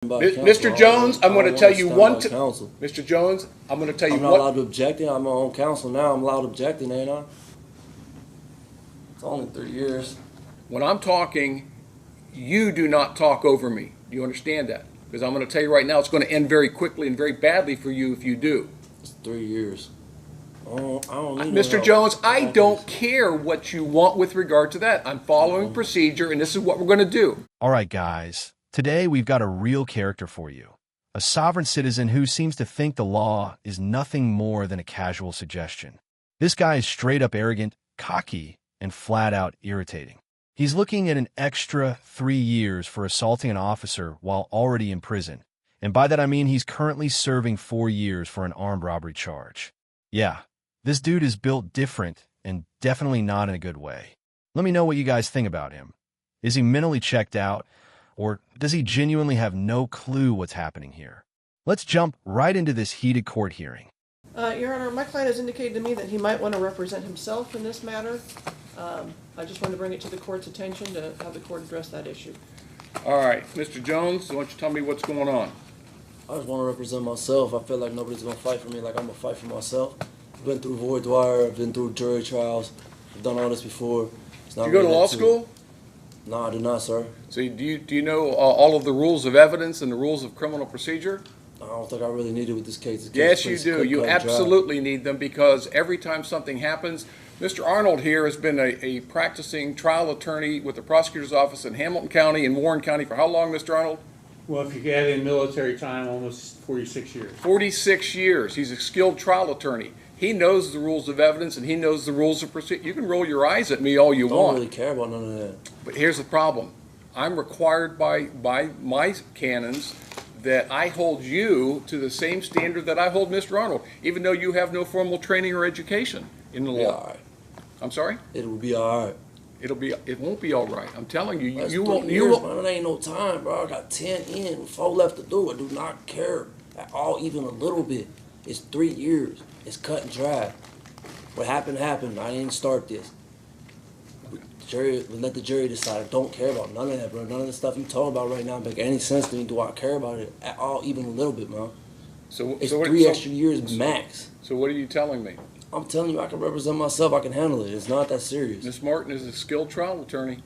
Mr. Jones, I'm going to tell you one thing. Mr. Jones, I'm going to tell you I'm not allowed to object. I'm my own counsel now. I'm allowed to object, ain't I? It's only 3 years. When I'm talking, you do not talk over me. Do you understand that? Because I'm going to tell you right now, it's going to end very quickly and very badly for you if you do. It's 3 years. I don't need Mr. Jones, I don't care what you want with regard to that. I'm following procedure, and this is what we're going to do. All right, guys. Today, we've got a real character for you. A sovereign citizen who seems to think the law is nothing more than a casual suggestion. This guy is straight up arrogant, cocky, and flat out irritating. He's looking at an extra 3 years for assaulting an officer while already in prison. And by that I mean he's currently serving 4 years for an armed robbery charge. Yeah, this dude is built different and definitely not in a good way. Let me know what you guys think about him. Is he mentally checked out? Or does he genuinely have no clue what's happening here? Let's jump right into this heated court hearing. Your Honor, my client has indicated to me that he might want to represent himself in this matter. I just wanted to bring it to the court's attention to have the court address that issue. All right, Mr. Jones, why don't you tell me what's going on? I just want to represent myself. I feel like nobody's going to fight for me like I'm going to fight for myself. I've been through voir dire. I've been through jury trials. I've done all this before. Did you go to law school? No, I did not, sir. So do you know all of the rules of evidence and the rules of criminal procedure? I don't think I really need it with this case. Yes, you do. You absolutely need them, because every time something happens, Mr. Arnold here has been a practicing trial attorney with the prosecutor's office in Hamilton County and Warren County for how long, Mr. Arnold? Well, if you add in military time, almost 46 years. 46 years. He's a skilled trial attorney. He knows the rules of evidence and he knows the rules of procedure. You can roll your eyes at me all you want. I don't really care about none of that. But here's the problem. I'm required by my canons that I hold you to the same standard that I hold Mr. Arnold, even though you have no formal training or education in the law. All right. I'm sorry? It will be all right. It won't be all right. I'm telling you, That's you 3 won't. years, man. It ain't no time, bro. I got 10 in, 4 left to do. I do not care at all, even a little bit. It's 3 years. It's cut and dry. What happened happened. I didn't start this. Let the jury decide. I don't care about none of that, bro. None of the stuff you talking about right now make any sense to me. Do I care about it at all, even a little bit, man? It's 3 extra years max. So what are you telling me? I'm telling you, I can represent myself. I can handle it. It's not that serious. Ms. Martin is a skilled trial attorney.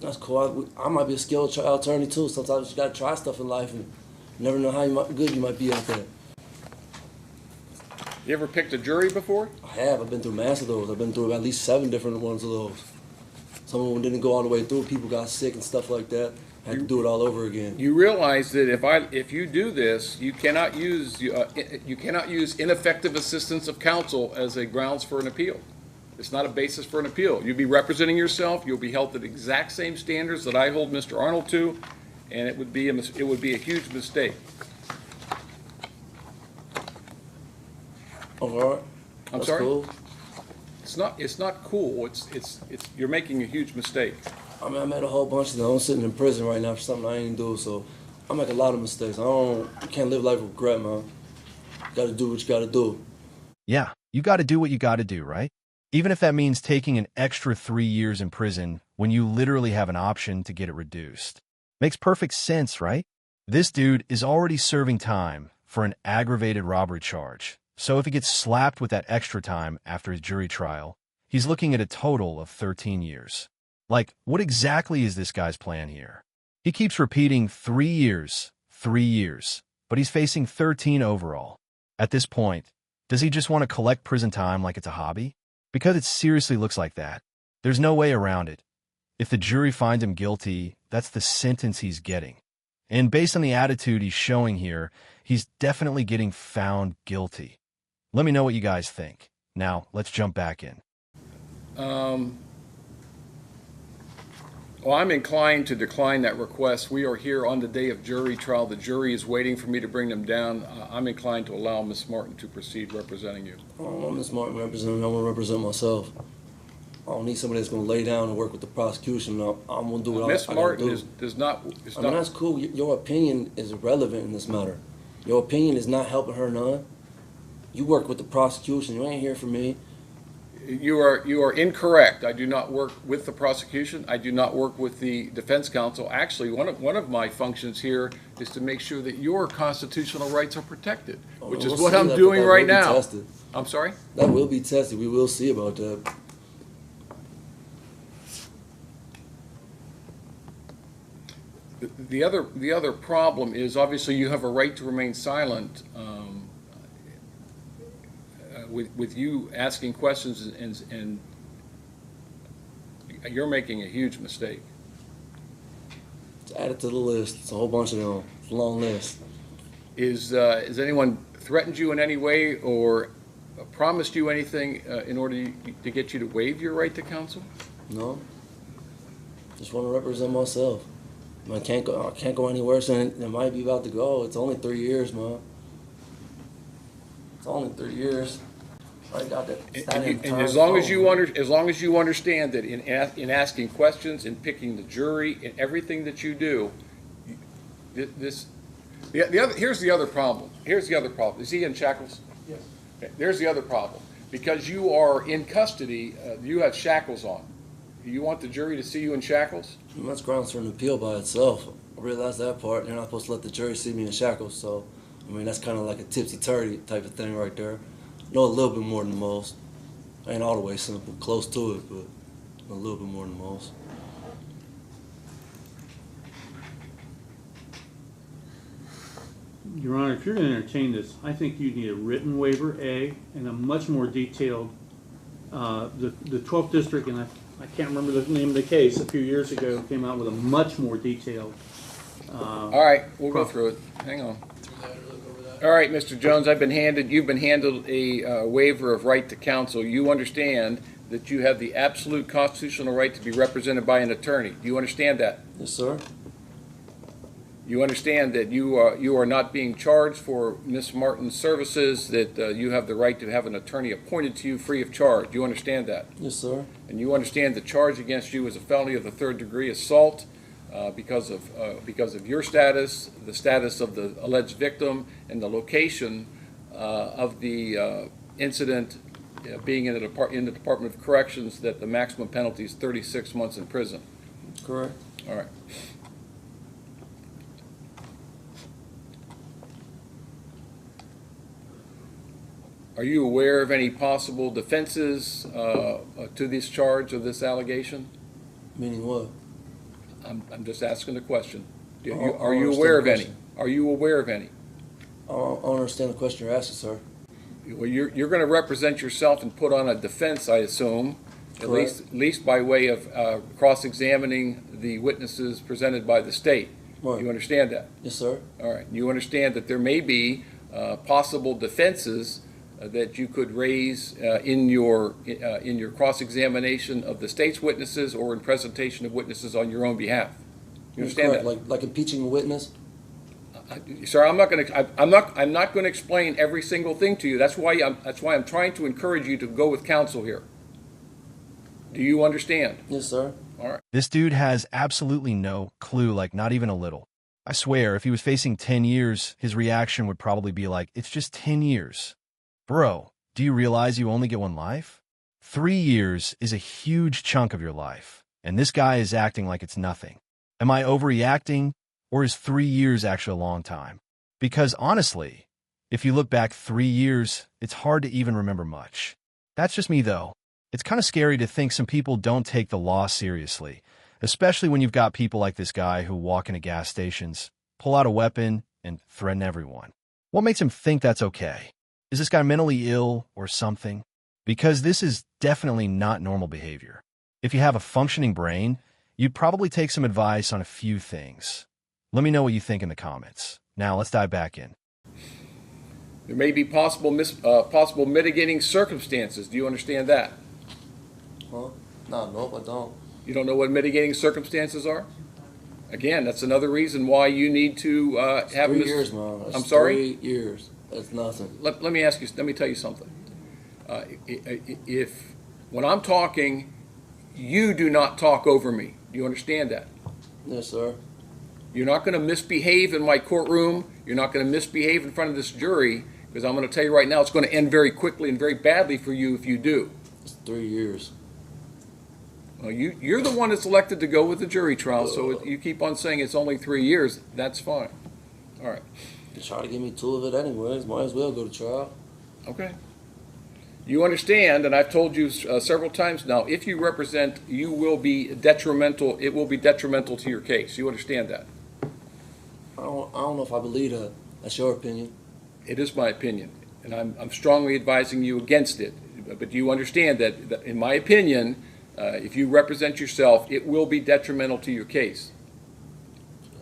That's cool. I might be a skilled trial attorney too. Sometimes you gotta try stuff in life, and you never know how good you might be at that. You ever picked a jury before? I have. I've been through mass of those. I've been through at least 7 different ones of those. Some of them didn't go all the way through. People got sick and stuff like that. I had to do it all over again. You realize that if you do this, you cannot use ineffective assistance of counsel as a grounds for an appeal. It's not a basis for an appeal. You'll be representing yourself. You'll be held to the exact same standards that I hold Mr. Arnold to, and it would be a huge mistake. All right. I'm That's sorry. Cool. It's not cool. It's you're making a huge mistake. I mean, I made a whole bunch of them. I'm sitting in prison right now for something I ain't do, so I make a lot of mistakes. You can't live life with regret, man. You gotta do what you gotta do. Yeah, you got to do what you got to do, right? Even if that means taking an extra 3 years in prison when you literally have an option to get it reduced. Makes perfect sense, right? This dude is already serving time for an aggravated robbery charge. So if he gets slapped with that extra time after his jury trial, he's looking at a total of 13 years. Like, what exactly is this guy's plan here? He keeps repeating 3 years, but he's facing 13 overall. At this point, does he just want to collect prison time like it's a hobby? Because it seriously looks like that. There's no way around it. If the jury finds him guilty, that's the sentence he's getting. And based on the attitude he's showing here, he's definitely getting found guilty. Let me know what you guys think. Now, let's jump back in. Well, I'm inclined to decline that request. We are here on the day of jury trial. The jury is waiting for me to bring them down. I'm inclined to allow Ms. Martin to proceed representing you. I don't want Ms. Martin representing me. I want to represent myself. I don't need somebody that's going to lay down and work with the prosecution. I'm going to do what I got to do. Ms. Martin does not... I mean, that's cool. Your opinion is irrelevant in this matter. Your opinion is not helping her none. You work with the prosecution. You ain't here for me. You are incorrect. I do not work with the prosecution. I do not work with the defense counsel. Actually, one of my functions here is to make sure that your constitutional rights are protected, which is We'll what see I'm that, doing but that right will be now. tested. I'm sorry? That will be tested. We will see about that. The other problem is obviously you have a right to remain silent. With you asking questions and you're making a huge mistake. Just add it to the list. It's a whole bunch of them. It's a long list. Has anyone threatened you in any way or promised you anything in order to get you to waive your right to counsel? No. Just want to represent myself. I can't go any worse than it might be about to go. It's only 3 years, man. It's only 3 years. I got that. And as long as you understand that in asking questions, in picking the jury, in everything that you do, here's the other problem. Here's the other problem. Is he in shackles? Yes. Okay. There's the other problem. Because you are in custody, you have shackles on. You want the jury to see you in shackles? That's grounds for an appeal by itself. I realize that part. They're not supposed to let the jury see me in shackles, so I mean that's kind of like a tipsy-turvy type of thing right there. I know a little bit more than most. Ain't all the way simple, close to it, but a little bit more than most. Your Honor, if you're going to entertain this, I think you need a written waiver, A, and a much more detailed, the 12th District, and I can't remember the name of the case, a few years ago, came out with a much more detailed. All right, we'll go through it. Hang on. All right, Mr. Jones, you've been handed a waiver of right to counsel. You understand that you have the absolute constitutional right to be represented by an attorney. Do you understand that? Yes, sir. You understand that you are not being charged for Ms. Martin's services, that you have the right to have an attorney appointed to you free of charge. Do you understand that? Yes, sir. And you understand the charge against you is a felony of the 3rd degree assault because of your status, the status of the alleged victim, and the location of the incident being in the Department of Corrections, that the maximum penalty is 36 months in prison. Correct. All right. Are you aware of any possible defenses to this charge or this allegation? Meaning what? I'm just asking the question. I don't Are you understand aware the of any? question. Are you aware of any? I don't understand the question you're asking, sir. Well, you're going to represent yourself and put on a defense, I assume, at Correct. least by way of cross-examining the witnesses presented by the state. Right. You understand that? Yes, sir. All right. You understand that there may be possible defenses that you could raise in your cross-examination of the state's witnesses or in presentation of witnesses on your own behalf. You understand Correct. that? Like impeaching a witness? Sir, I'm not going to explain every single thing to you. That's why I'm trying to encourage you to go with counsel here. Do you understand? Yes, sir. All right. This dude has absolutely no clue, like not even a little. I swear, if he was facing 10 years, his reaction would probably be like, it's just 10 years. Bro, do you realize you only get one life? 3 years is a huge chunk of your life, and this guy is acting like it's nothing. Am I overreacting, or is 3 years actually a long time? Because honestly, if you look back 3 years, it's hard to even remember much. That's just me, though. It's kind of scary to think some people don't take the law seriously, especially when you've got people like this guy who walk into gas stations, pull out a weapon, and threaten everyone. What makes him think that's okay? Is this guy mentally ill or something? Because this is definitely not normal behavior. If you have a functioning brain, you'd probably take some advice on a few things. Let me know what you think in the comments. Now let's dive back in. There may be possible mitigating circumstances. Do you understand that? Huh? No, nope, I don't. You don't know what mitigating circumstances are? Again, that's another reason why you need to have 3 years, man. That's I'm sorry? 3 years. That's nothing. Let me tell you something. If when I'm talking, you do not talk over me. Do you understand that? Yes, sir. You're not going to misbehave in my courtroom. You're not going to misbehave in front of this jury, because I'm going to tell you right now, it's going to end very quickly and very badly for you if you do. It's 3 years. Well, you're the one that's elected to go with the jury trial, so you keep on saying it's only 3 years, that's fine. All right, They try to give me 2 of it anyways. Might as well go to trial. okay. You understand, and I've told you several times now, if you represent, you will be detrimental, it will be detrimental to your case. You understand that? I don't know if I believe that. That's your opinion. It is my opinion, and I'm strongly advising you against it. But you understand that in my opinion, if you represent yourself, it will be detrimental to your case.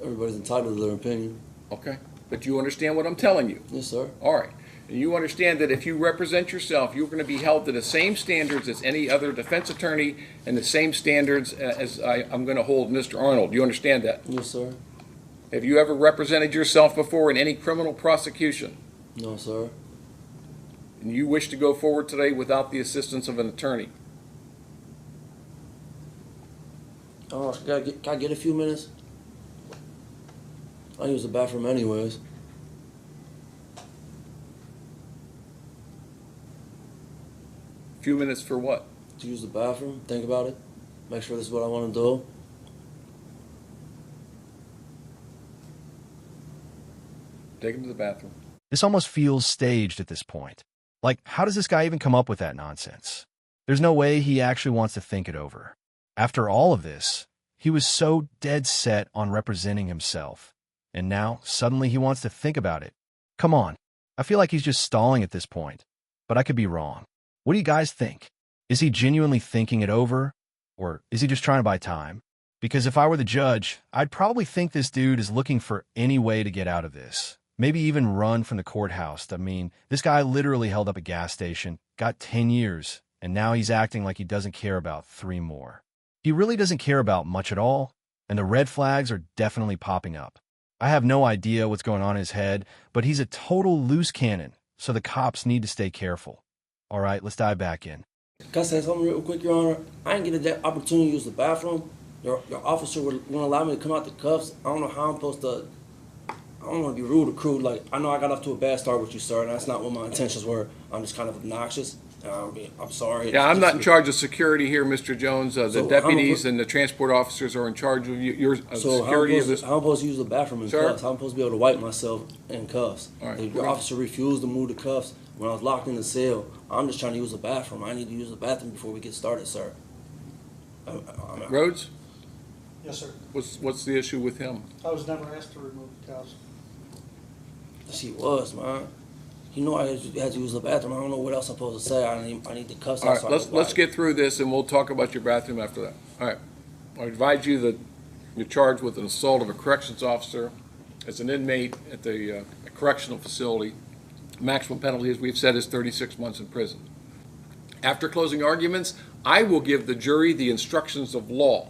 Everybody's entitled to their opinion. Okay? But you understand what I'm telling you. Yes, sir. All right. And you understand that if you represent yourself, you're going to be held to the same standards as any other defense attorney and the same standards as I'm going to hold Mr. Arnold. You understand that? Yes, sir. Have you ever represented yourself before in any criminal prosecution? No, sir. And you wish to go forward today without the assistance of an attorney? Oh, can I get a few minutes? I use the bathroom anyways. A few minutes for what? To use the bathroom, think about it. Make sure this is what I want to do. Take him to the bathroom. This almost feels staged at this point. Like, how does this guy even come up with that nonsense? There's no way he actually wants to think it over. After all of this, he was so dead set on representing himself. And now, suddenly he wants to think about it. Come on. I feel like he's just stalling at this point. But I could be wrong. What do you guys think? Is he genuinely thinking it over? Or is he just trying to buy time? Because if I were the judge, I'd probably think this dude is looking for any way to get out of this. Maybe even run from the courthouse. I mean, this guy literally held up a gas station, got 10 years, and now he's acting like he doesn't care about 3 more. He really doesn't care about much at all, and the red flags are definitely popping up. I have no idea what's going on in his head, but he's a total loose cannon, so the cops need to stay careful. All right, let's dive back in. Can I say something real quick, Your Honor? I didn't get that opportunity to use the bathroom. Your officer wouldn't allow me to come out the cuffs. I don't know how I'm supposed to. I don't want to be rude or crude. Like, I know I got off to a bad start with you, sir, and that's not what my intentions were. I'm just kind of obnoxious. I'm sorry. Yeah, I'm not in charge of security here, Mr. Jones. The So deputies and the transport officers are in charge of your security of this. How I'm supposed to use the bathroom in Sir? cuffs? How I'm supposed to be able to wipe myself in cuffs? All right. Your officer refused to move the cuffs when I was locked in the cell. I'm just trying to use the bathroom. I need to use the bathroom before we get started, sir. Rhodes, Yes, sir. what's the issue with him? I was never asked to remove the cuffs. Yes, he was, man. He knew I had to use the bathroom. I don't know what else I'm supposed to say. I need the cuffs. All right, so I can let's wipe. get through this and we'll talk about your bathroom after that. All right. I advise you that you're charged with an assault of a corrections officer as an inmate at the correctional facility. Maximum penalty, as we've said, is 36 months in prison. After closing arguments, I will give the jury the instructions of law.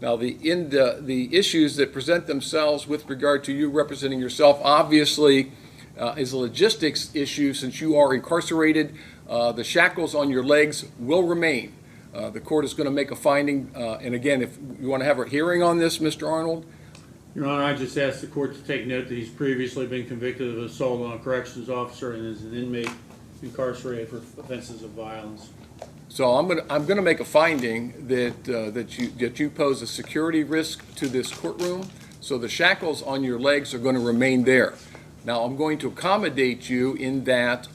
Now, the issues that present themselves with regard to you representing yourself, obviously, is a logistics issue since you are incarcerated. The shackles on your legs will remain. The court is going to make a finding, and again, if you want to have a hearing on this, Mr. Arnold. Your Honor, I just asked the court to take note that he's previously been convicted of assault on a corrections officer and is an inmate incarcerated for offenses of violence. So I'm going to make a finding that you pose a security risk to this courtroom. So the shackles on your legs are going to remain there. Now I'm going to accommodate you in that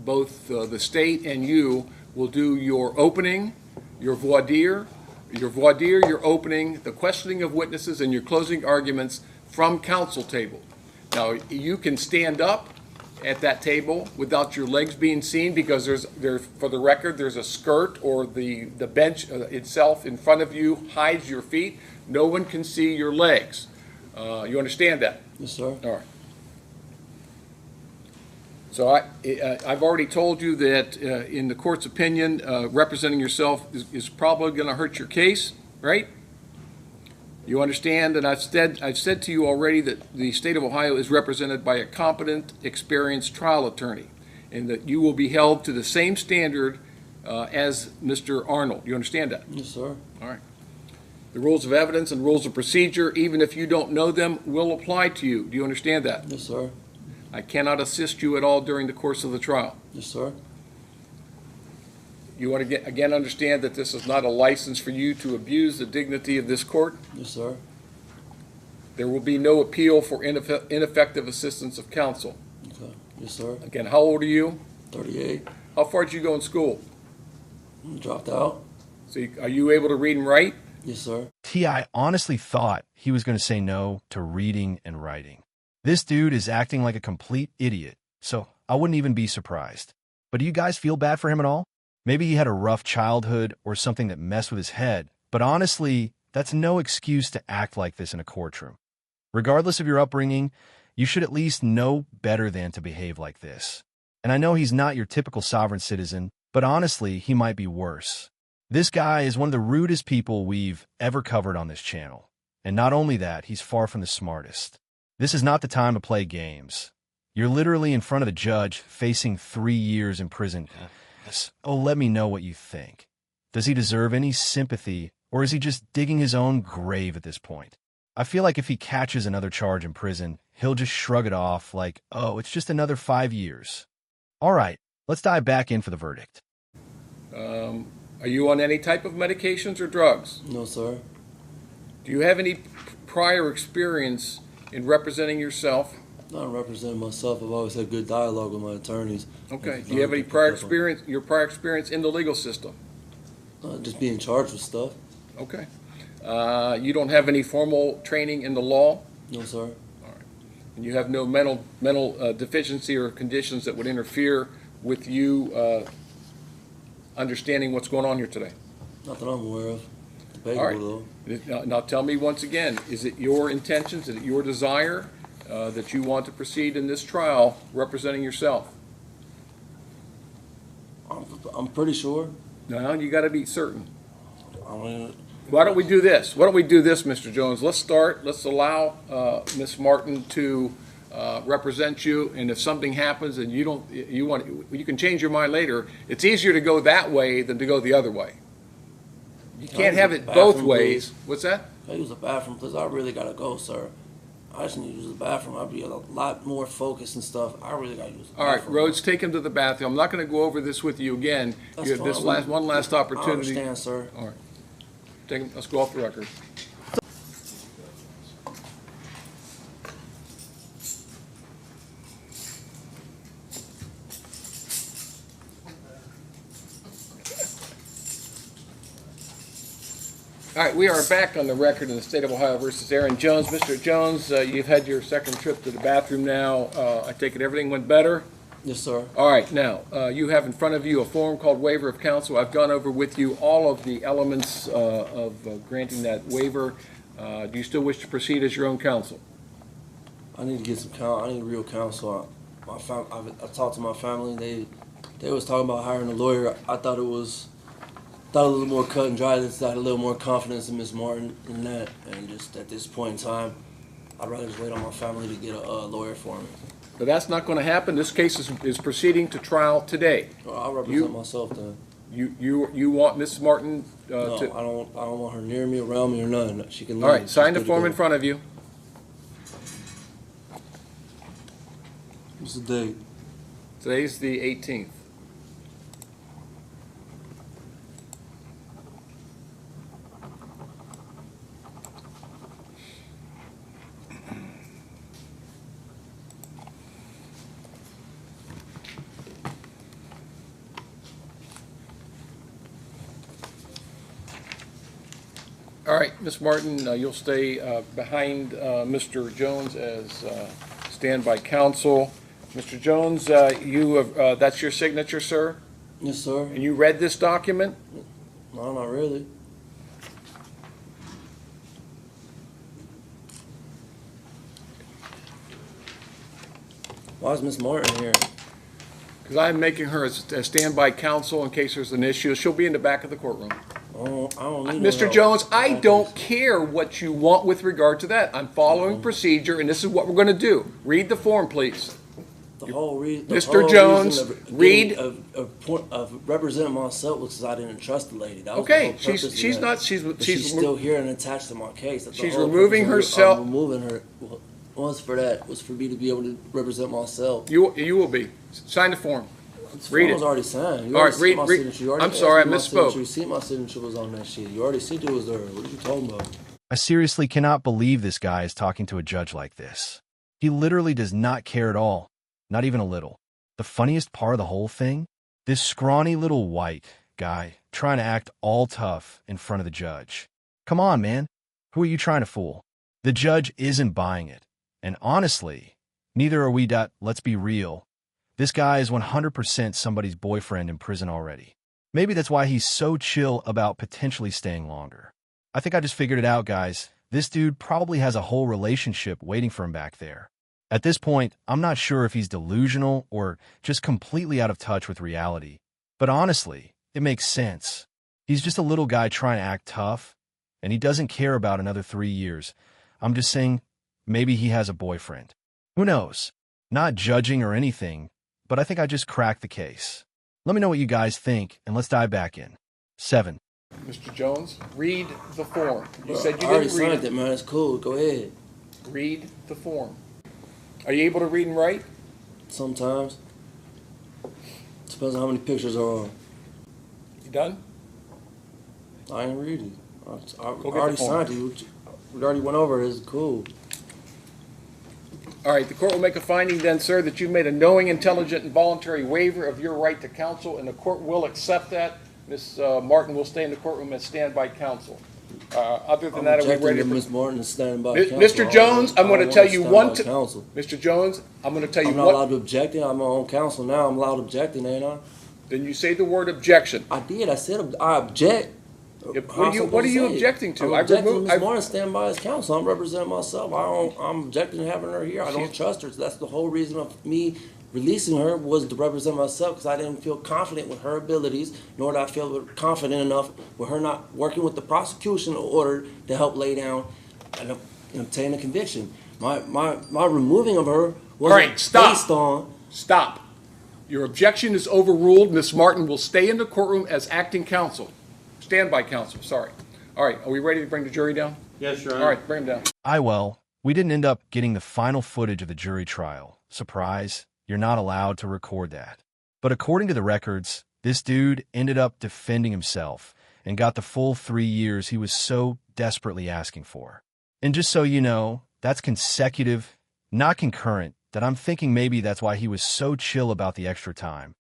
both the state and you will do your opening, your voir dire, your opening, the questioning of witnesses, and your closing arguments from counsel table. Now you can stand up at that table without your legs being seen because for the record, there's a skirt or the bench itself in front of you hides your feet. No one can see your legs. You understand that? Yes, sir. All right. So I've already told you that in the court's opinion, representing yourself is probably going to hurt your case, right? You understand, and I've said to you already that the state of Ohio is represented by a competent, experienced trial attorney, and that you will be held to the same standard as Mr. Arnold. You understand that? Yes, sir. All right. The rules of evidence and rules of procedure, even if you don't know them, will apply to you. Do you understand that? Yes, sir. I cannot assist you at all during the course of the trial. Yes, sir. You want to again understand that this is not a license for you to abuse the dignity of this court. Yes, sir. There will be no appeal for ineffective assistance of counsel. Okay. Yes, sir. Again, how old are you? 38. How far did you go in school? Dropped out. So are you able to read and write? Yes, sir. T.I. honestly thought he was going to say no to reading and writing. This dude is acting like a complete idiot, so I wouldn't even be surprised. But do you guys feel bad for him at all? Maybe he had a rough childhood or something that messed with his head, but honestly, that's no excuse to act like this in a courtroom. Regardless of your upbringing, you should at least know better than to behave like this. And I know he's not your typical sovereign citizen, but honestly, he might be worse. This guy is one of the rudest people we've ever covered on this channel. And not only that, he's far from the smartest. This is not the time to play games. You're literally in front of the judge facing 3 years in prison. Oh, let me know what you think. Does he deserve any sympathy, or is he just digging his own grave at this point? I feel like if he catches another charge in prison, he'll just shrug it off like, oh, it's just another 5 years. All right, let's dive back in for the verdict. Are you on any type of medications or drugs? No, sir. Do you have any prior experience in representing yourself? Not representing myself. I've always had good dialogue with my attorneys. Okay. Do you have any prior experience, your prior experience in the legal system? Just being charged with stuff. Okay. You don't have any formal training in the law? No, sir. And you have no mental deficiency or conditions that would interfere with you understanding what's going on here today? Not that I'm aware of. Debatable, All right. though. Now tell me once again, is it your intentions, is it your desire that you want to proceed in this trial representing yourself? I'm pretty sure. No, you got to be certain. I mean, Why don't we do this? Why don't we do this, Mr. Jones? Let's start. Let's allow Ms. Martin to represent you, and if something happens and you can change your mind later. It's easier to go that way than to go the other way. You can't have it both ways. What's that? I use the bathroom because I really gotta go, sir. I just need to use the bathroom. I'd be a lot more focused and stuff. I really gotta use the bathroom. All right, Rhodes, take him to the bathroom. I'm not going to go over this with you again. That's You have this fine. one last opportunity. I understand, sir. All right. Take him. Let's go off the record. All right, we are back on the record in the state of Ohio versus Aaron Jones. Mr. Jones, you've had your second trip to the bathroom now. I take it everything went better? Yes, sir. All right, now, you have in front of you a form called waiver of counsel. I've gone over with you all of the elements of granting that waiver. Do you still wish to proceed as your own counsel? I need to get some counsel. I need real counsel. I talked to my family. They was talking about hiring a lawyer. I thought it was a little more cut and dry. I had a little more confidence in Ms. Martin in that. And just at this point in time, I'd rather just wait on my family to get a lawyer for me. But that's not going to happen. This case is proceeding to trial today. Well, I'll represent myself then. You want Mrs. Martin No, to... I don't want her near me, around me, or nothing. She can leave. All right, She's sign the good to form go. in front of you. What's the date? Today's the 18th. All right, Ms. Martin, you'll stay behind Mr. Jones as standby counsel. Mr. Jones, you have, that's your signature, sir? Yes, sir. And you read this document? No, not really. Why is Miss Martin here? Because I'm making her a standby counsel in case there's an issue. She'll be in the back of the courtroom. I don't need no Mr. help. Jones, I don't care what you want with regard to that. I'm following procedure, and this is what we're going to do. Read the form, please. The whole reason, Mr. Jones, read. Of representing myself was because I didn't trust the lady. That was Okay, the whole purpose of she's that. not. But she's still here and attached to my case. That's the She's whole removing purpose of herself- removing her was for that. Was for me to be able to represent myself. You will be. Sign the form. This Read form was it. already signed. You All already right, seen my read. signature. You already I'm asked sorry, I me my signature. misspoke. You see my signature was on that shit. You already seen it was there. What are you talking about? I seriously cannot believe this guy is talking to a judge like this. He literally does not care at all, not even a little. The funniest part of the whole thing? This scrawny little white guy trying to act all tough in front of the judge. Come on, man. Who are you trying to fool? The judge isn't buying it. And honestly, neither are we. Let's be real. This guy is 100% somebody's boyfriend in prison already. Maybe that's why he's so chill about potentially staying longer. I think I just figured it out, guys. This dude probably has a whole relationship waiting for him back there. At this point, I'm not sure if he's delusional or just completely out of touch with reality. But honestly, it makes sense. He's just a little guy trying to act tough, and he doesn't care about another 3 years. I'm just saying, maybe he has a boyfriend. Who knows? Not judging or anything, but I think I just cracked the case. Let me know what you guys think, and let's dive back in. 7. Mr. Jones, read the form. You Bro, said you I already didn't read signed it. it, man. It's cool. Go ahead. Read the form. Are you able to read and write? Sometimes. Depends on how many pictures are on. You done? I ain't read it. I get the already form. signed it. We already went over it. It's cool. All right, the court will make a finding then, sir, that you've made a knowing, intelligent, and voluntary waiver of your right to counsel, and the court will accept that. Ms. Martin will stay in the courtroom as standby counsel. Other than I'm that, are we objecting ready to to... Ms. Martin is standing by Mi- counsel. Mr. Jones, I'm going to tell you one... Counsel. Mr. Jones, I'm going to tell you I'm not what... allowed to object. I'm my own counsel now. I'm allowed objecting, ain't I? Then you say the word objection. I did. I said I object. Yep. How I'm What are you supposed to say it? objecting to? I'm I objecting to removed- Ms. I've- Martin stand by as counsel. I'm representing myself. I'm objecting to having her here. I don't trust her. So that's the whole reason of me releasing her was to represent myself because I didn't feel confident with her abilities, nor did I feel confident enough with her not working with the prosecution in order to help lay down and obtain a conviction. My removing of her wasn't All right, stop. based on. Stop. Your objection is overruled. Ms. Martin will stay in the courtroom as acting counsel. Standby counsel, sorry. All right, are we ready to bring the jury down? Yes, Your Honor. All right, bring them down. Well, we didn't end up getting the final footage of the jury trial. Surprise, you're not allowed to record that. But according to the records, this dude ended up defending himself and got the full 3 years he was so desperately asking for. And just so you know, that's consecutive, not concurrent, that I'm thinking maybe that's why he was so chill about the extra time.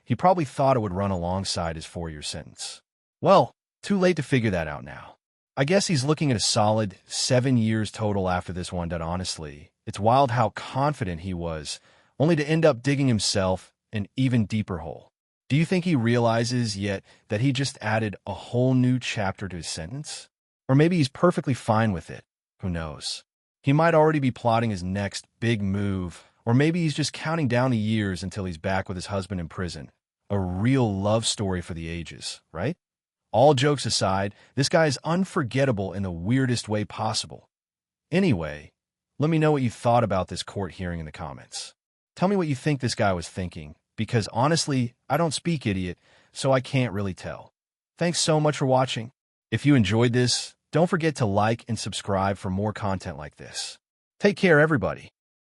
He probably thought it would run alongside his 4-year sentence. Well, too late to figure that out now. I guess he's looking at a solid 7 years total after this one. That honestly, it's wild how confident he was, only to end up digging himself an even deeper hole. Do you think he realizes yet that he just added a whole new chapter to his sentence? Or maybe he's perfectly fine with it. Who knows? He might already be plotting his next big move, or maybe he's just counting down the years until he's back with his husband in prison. A real love story for the ages, right? All jokes aside, this guy is unforgettable in the weirdest way possible. Anyway, let me know what you thought about this court hearing in the comments. Tell me what you think this guy was thinking, because honestly, I don't speak idiot, so I can't really tell. Thanks so much for watching. If you enjoyed this, don't forget to like and subscribe for more content like this. Take care, everybody.